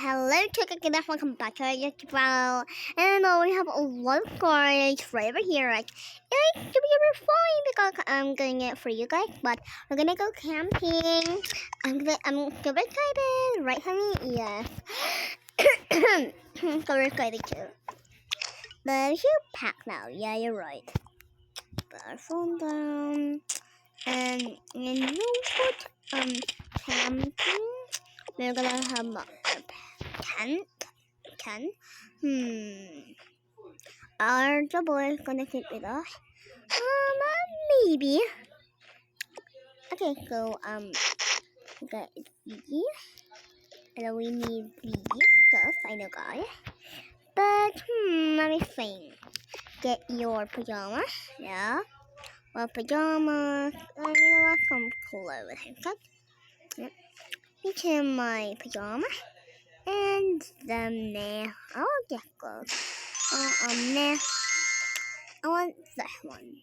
hello, chicken. Welcome back to our YouTube channel. And we have a lot of cars right over here. It should be fine because I'm getting it for you guys. But we're gonna go camping. I'm super excited, right, honey? Yes. So we're excited too. But we should pack now. Yeah, you're right. Put our phone down, and you put camping. We're gonna have our tent. Are the boys gonna sleep with us? Maybe. Okay, so we got these. And we need these stuff, I know, guys. But let me think. Get your pajamas, yeah. Well, pajamas. You know what? Some clothes, okay. Yep. Into my pajamas, and then there. I'll just go. There. I want that one.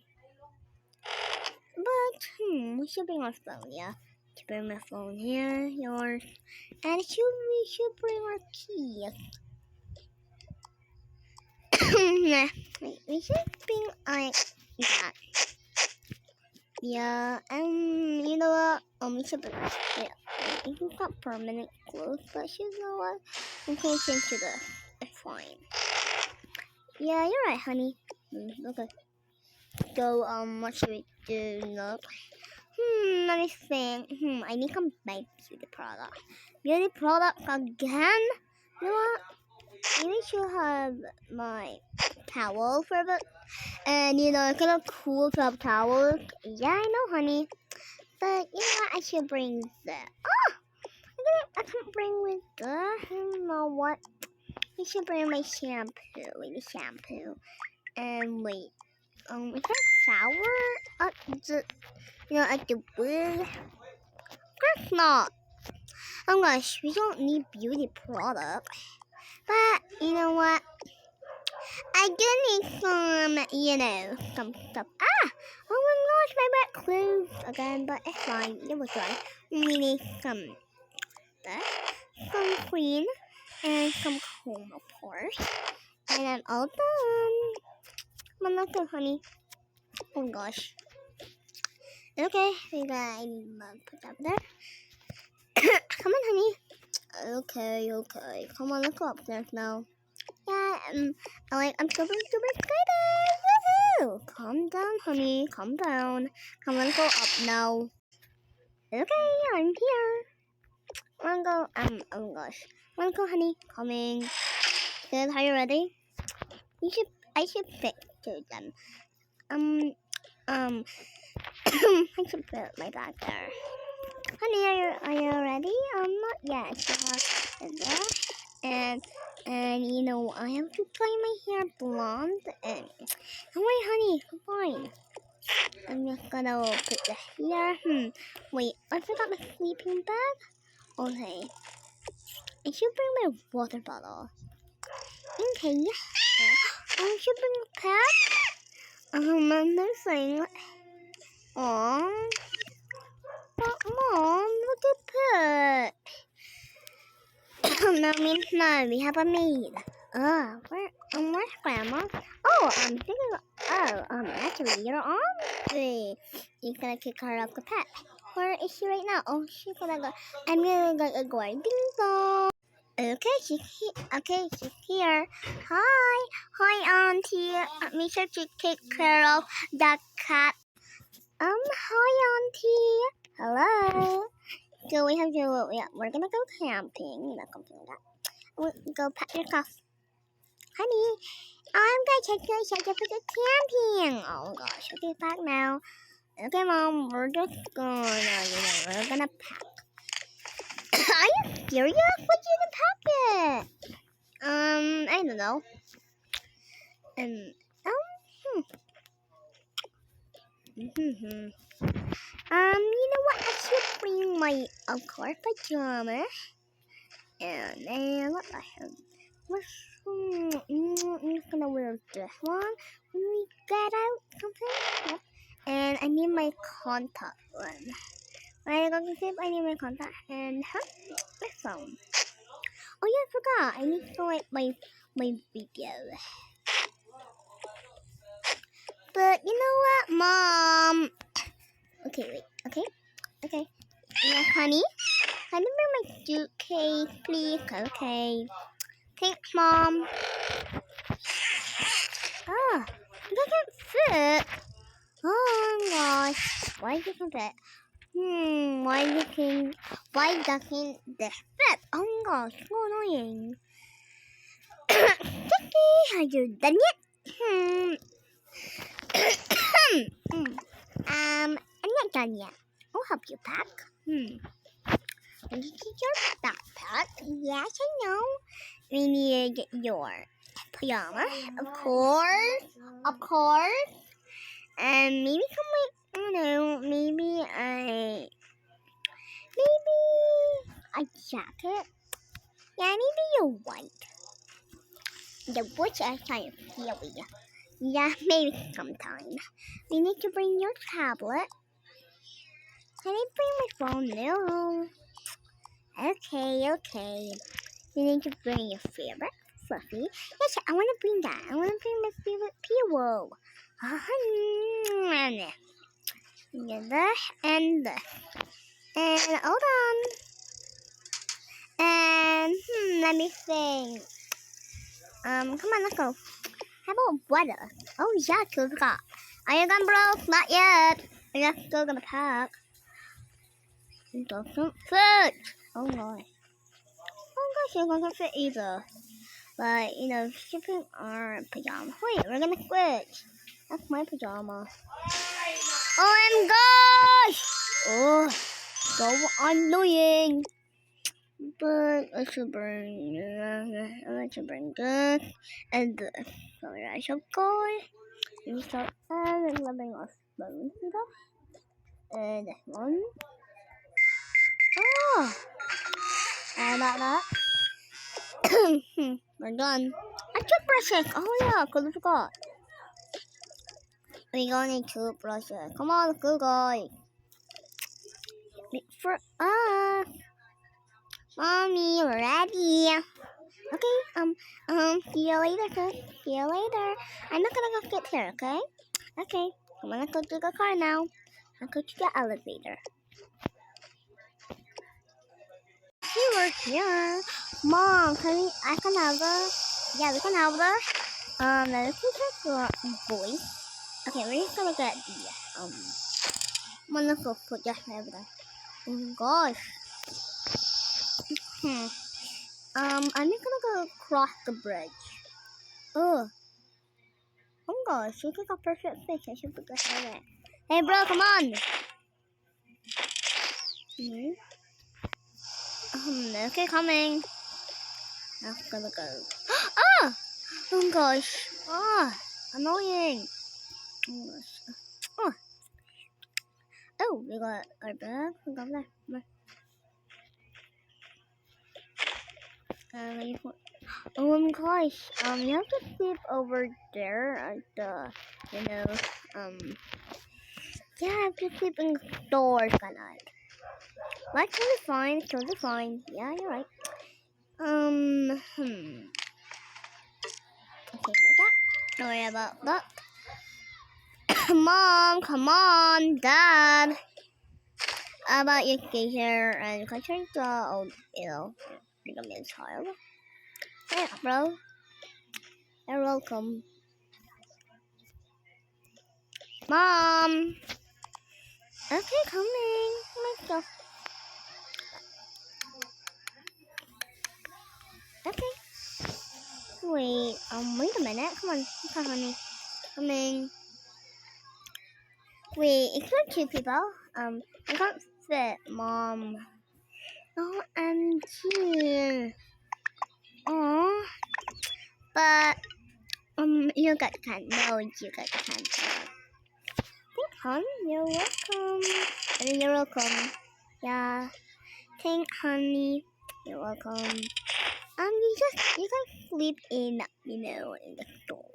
But, we should bring our phone, yeah. To bring my phone here, yours. And we should bring our keys. We should bring like that. Yeah, and you know what? We should bring, yeah. It's not permanent clothes, but you know what? We can change to the, it's fine. Yeah, you're right, honey. Okay. So, what should we do next? Let me think. I need some my beauty product. Beauty product again? You know what? Maybe I should have my towel for a bit. And you know, it's kind of cool to have towels. Yeah, I know, honey. But you know what? I should bring the. I can't bring with the. You know what? I should bring my shampoo. Maybe shampoo. And wait. Is there a shower at the, at the wood? That's not. Oh gosh, we don't need beauty products. But you know what? I do need some, some stuff. Oh my gosh, my wet clothes again, but it's fine. It was fine. We need some cream, and some comb, of course. And I'm all done. Come on, look, honey. Oh gosh. Okay, we got put that there. Come on, honey. Okay. Come on, let's go upstairs now. Yeah, I'm super excited. Woohoo! Calm down, honey. Calm down. Come on, go up now. Okay, I'm here. Wanna go? Oh gosh. Wanna go, honey? Coming. Good. Are you ready? I should picture them. I should put my bag there. Honey, are you ready? Not yet. And you know, I have to dye my hair blonde. And don't worry, honey, I'm fine. I'm just gonna put the here. Wait, I forgot my sleeping bag. Okay, I should bring my water bottle. Okay, I should bring a pet. Another thing. Aww. Mom, look at pet. No, we have a maid. Where's Grandma? Actually, you're on. You're gonna kick her off the pet. Where is she right now? Oh, she's gonna go. I'm gonna go. Ding dong. Okay, she's here. Hi, Auntie. Make sure to take care of that cat. Hi, Auntie. Hello. So we have to, we're gonna go camping. Something like that. We'll go pack your stuff. Honey, I'm gonna take your schedule for the camping. Oh gosh, okay, pack now. Okay, Mom, we're just we're gonna pack. Are you serious? What you gonna pack it? I don't know. You know what? I should bring my, of course, pajamas. And then what I have. I'm just gonna wear this one when we get out something. Yep. And I need my contact one. When I go to sleep, I need my contact and my phone. Oh yeah, I forgot. I need to select my video. But you know what, Mom? Okay, wait. Okay. Yeah, honey. Can you bring my suitcase, please? Okay. Thanks, Mom. Ah, it doesn't fit. Oh gosh. Why doesn't it? Why doesn't this fit? Oh gosh, so annoying. Vicky, are you done yet? I'm not done yet. I'll help you pack. Did you get your backpack? Yes, I know. We need to get your pajama, of course. And maybe some, I don't know, maybe a jacket. Yeah, maybe you're white. The woods are kind of silly. Yeah, maybe sometime. We need to bring your tablet. Can I bring my phone? No. Okay. You need to bring your favorite fluffy. Yes, I want to bring that. I want to bring my favorite pillow. And this. And hold on. And let me think. Come on, let's go. How about weather? Oh yeah, I forgot. Are you gone, bro? Not yet. We're still gonna pack. It doesn't fit. Oh my. Oh gosh, it doesn't fit either. But shipping our pajamas. Wait, we're gonna switch. That's my pajama. Oh my gosh! Oh, so annoying. But I should bring this and this. So I shall go. We start loving our spoons and stuff. And this one. Oh, and that. We're done. A toothbrush. Oh yeah, cause I forgot. We're gonna need toothbrushes. Come on, let's go, guys. Wait for us. Mommy, we're ready. Okay, see you later, sis. See you later. I'm not gonna go get here, okay? Okay, I'm gonna go to the car now. I'll go to the elevator. We're here. Mom, I can have her. Yeah, we can have her. Let's check your voice. Okay, we're just gonna get the, I'm gonna go put that over there. Oh gosh. I'm just gonna go cross the bridge. Oh gosh, you got perfect fish. I should put that over there. Hey bro, come on. Okay, coming. I'm gonna go. Ah! Oh gosh. Annoying. Oh gosh. Oh, we got our bag. We got there. Oh my gosh. You have to sleep over there at the, yeah, I have to sleep in the stores at night. That's totally fine. Yeah, you're right. Okay, like that. Don't worry about that. Mom, come on, Dad. How about you stay here and control the old, you're gonna be a child. Yeah, bro. You're welcome. Mom. Okay, coming. Let's go. Okay. Wait, wait a minute. Come on, honey. Coming. Wait, it's for two people. I can't fit, Mom. OMG. Oh, but you got the can. No, you got the can. Thanks, hon. You're welcome. You're welcome. Yeah. Thanks, honey. You're welcome. You can sleep in, in the store.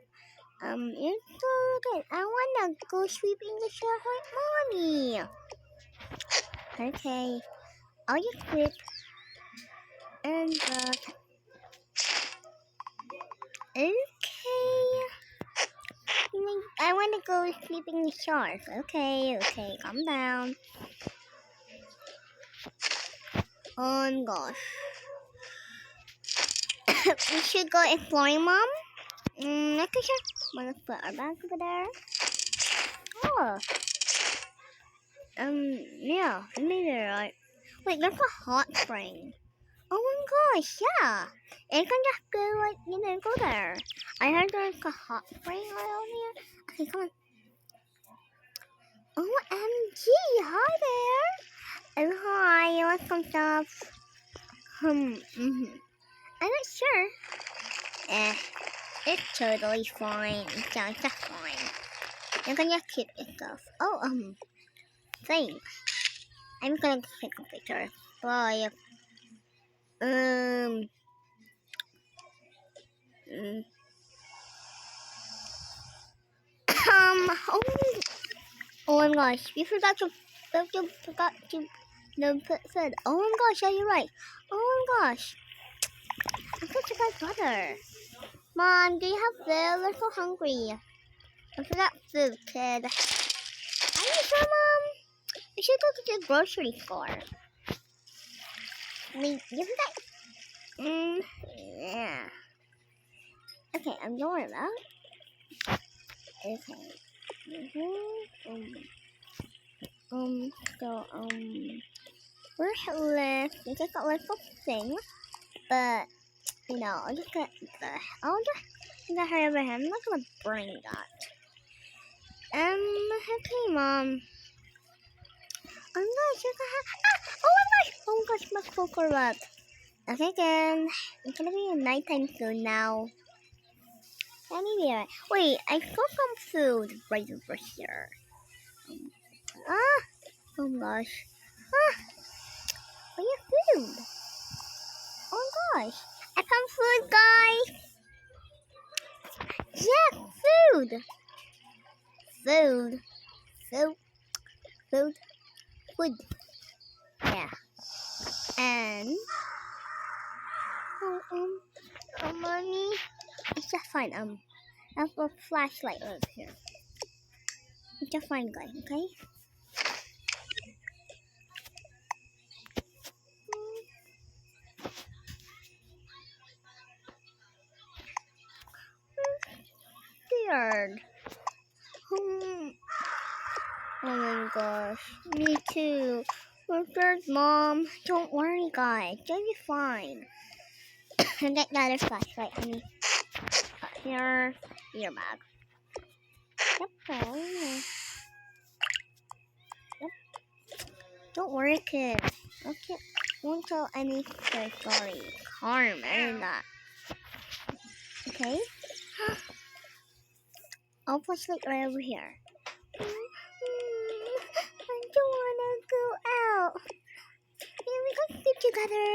It's so good. I wanna go sleep in the shower with mommy. Okay. I'll just sleep in the Okay. I want to go sleep in the shark. Okay, calm down. Oh gosh. We should go exploring, Mom. Okay, sure. Wanna put our bag over there? Oh. Yeah, maybe you're right. Wait, there's a hot spring. Oh my gosh, yeah. It can just go, go there. I heard there's a hot spring around here. Okay, come on. OMG, hi there. And hi, what's some stuff? I'm not sure. It's totally fine. It's just fine. You can just keep it stuff. Oh, thanks. I'm gonna take a picture. Bye. Um, mm, oh, oh my gosh, we forgot to no put food. Oh my gosh, yeah, you're right. Oh my gosh, I'm such a good brother. Mom, do you have food? We're so hungry. I forgot food, kid. Are you sure, Mom? We should go to the grocery store. Wait, you forgot? Yeah. Okay, I'm going about. Okay. So, we're left. We just got little thing, but I'll just get hurry over here. I'm not gonna bring that. Okay, Mom. Oh my gosh, oh my gosh, my cocoa rub. Okay, again. It's gonna be nighttime soon now. Let me be right. Wait, I saw some food right over here. Oh my gosh. Where's your food? Oh my gosh. I found food, guys. Yeah, food. Food. Food. Yeah. And mommy. It's just fine. I have a flashlight over here. It's just fine, guys. Okay. Scared. Oh my gosh. Me too. We're scared, Mom. Don't worry, guys. You'll be fine. Get the other flashlight, honey. Here, your bag. Yep. Yep. Don't worry, kid. Okay. Won't tell any story. Calm and that. Okay. I'll flashlight right over here. I don't wanna go out. Yeah, we can sleep together.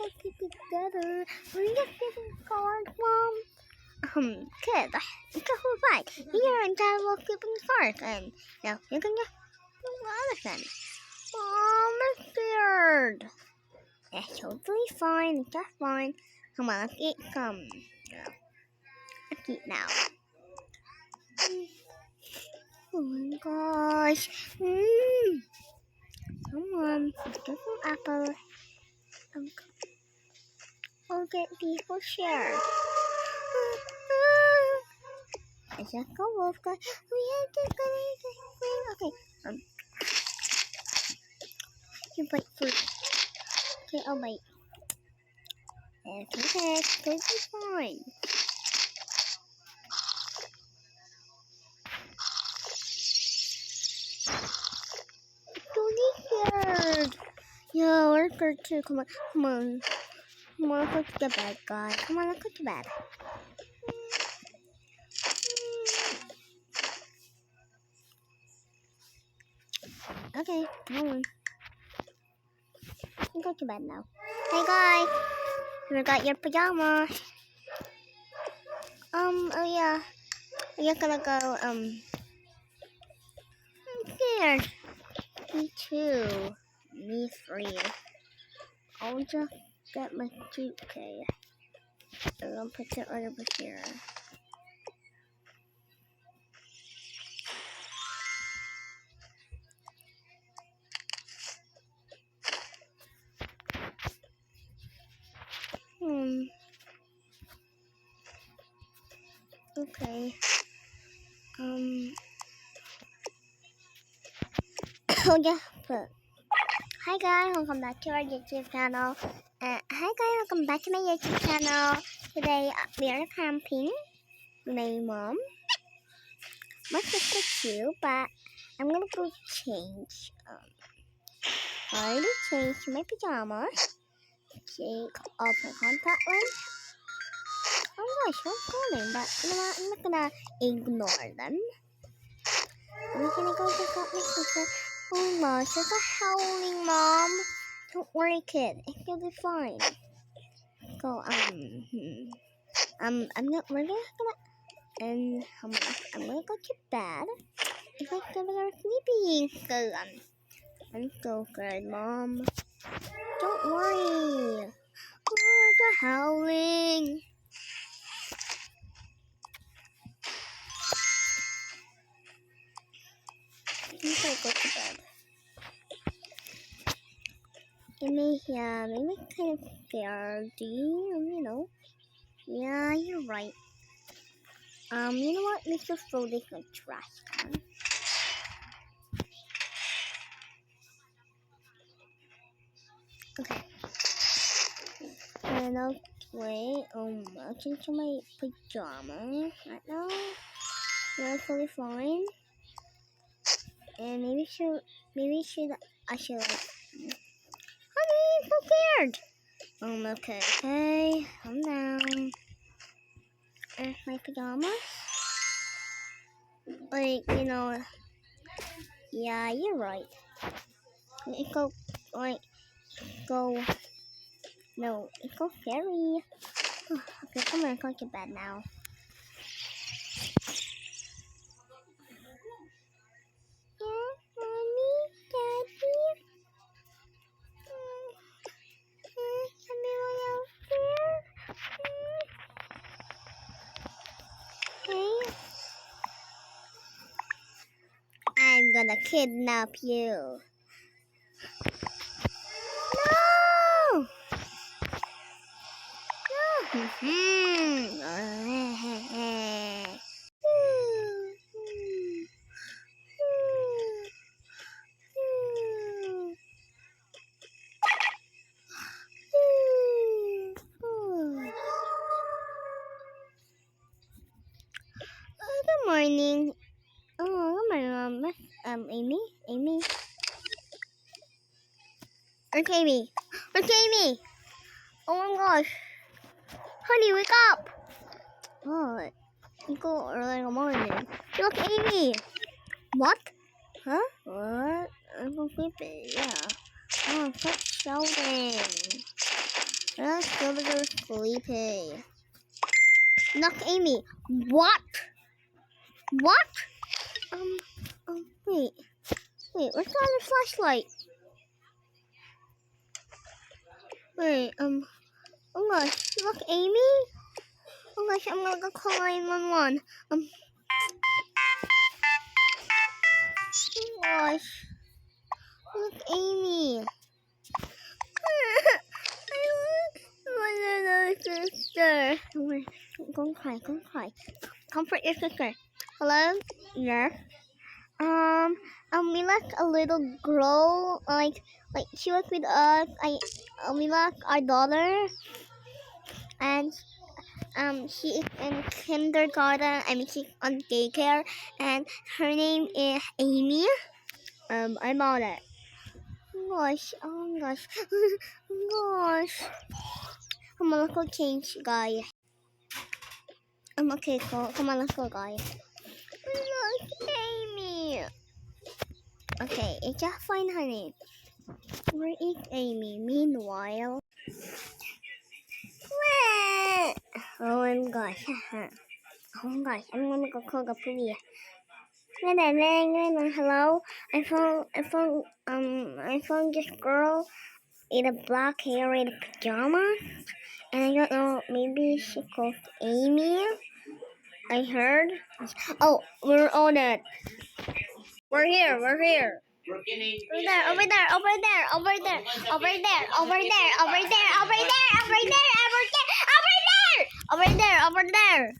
Let's sleep together. We're just getting cards, Mom. Kid, it's a whole fight. Here and Dad will sleep in the park, and now you can just do the other thing. Mom, I'm scared. It's totally fine. It's just fine. Come on, let's eat some. Let's eat now. Oh my gosh. Come on, let's get some apple. I'll get people share. I just go wolf guy. We have to go. Okay. You bite food. Okay, I'll bite. It's okay. It's totally fine. Don't be scared. Yeah, we're scared too. Come on. Let's go to the bed, guys. Come on, let's go to bed. Okay, come on. Let's go to bed now. Hey guys, you got your pajamas. Oh yeah. We're gonna go, I'm scared. Me too. Me free. I'll just get my suitcase. I'm gonna put it right over here. Okay. Oh yeah, but hi guys, welcome back to our YouTube channel. Hi guys, welcome back to my YouTube channel. Today we are camping with my mom, my sister too, but I'm gonna go change. I already changed my pajamas. Take off my contact lens. Oh gosh, what's calling? But you know what? I'm not gonna ignore them. I'm gonna go pick up my sister. Oh gosh, there's a howling, Mom. Don't worry, kid. It'll be fine. So, we're gonna, and I'm gonna go to bed. If I feel like I'm sleepy, so, I'm so good, Mom. Don't worry. Oh, the howling. I'm gonna go to bed. Maybe kind of scared. Do you know? Yeah, you're right. You know what? Let's just throw this in the trash can. Okay. And I'll change to my pajamas right now. That's totally fine. And I should like, honey, I'm so scared. Okay, calm down. My pajamas. Like, yeah, you're right. It go, no, it's so scary. Okay, come on, go to bed now. I'm gonna kidnap you. No! Good morning. Oh, good morning, Mom. Amy. Where's Amy? Where's Amy? Oh my gosh. Honey, wake up. Oh, you go early in the morning. Look, Amy. What? Huh? What? I'm so sleepy. Yeah. Oh, stop shouting. I'm still sleepy. Look, Amy. What? What? Wait. Where's the other flashlight? Wait, oh gosh. Look, Amy. Oh gosh, I'm gonna go call 911. Oh gosh. Look, Amy. I want another sister. Don't cry. Comfort your sister. Hello? Yeah. We like a little girl, like she was with us. We like our daughter, and she is in kindergarten. I mean, she's on daycare, and her name is Amy. I'm on it. Oh gosh, gosh. Come on, let's go change, guys. Okay, cool. Come on, let's go, guys. Look, Amy. Okay, it's just fine, honey. Where is Amy? Meanwhile. Oh my gosh. Oh my gosh, I'm gonna go call the police. Hello? I found this girl in a black hair in a pajamas, I don't know, maybe she called Amy. I heard. Oh, we're on it. We're here. Over there, over there, over there, over there, over there, over there, over there, over there, over there, over there, over there.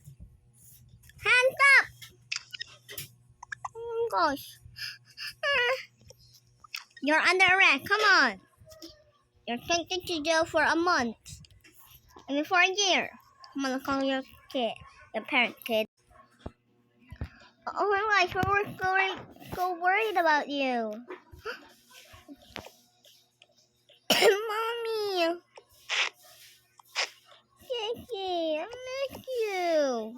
Hands up! Oh gosh. You're under arrest. Come on. You're taken to jail for a month. I mean for a year. I'm gonna call your kid. Your parent kid. Oh my gosh, we're so worried about you. Mommy. Kiki, I miss you.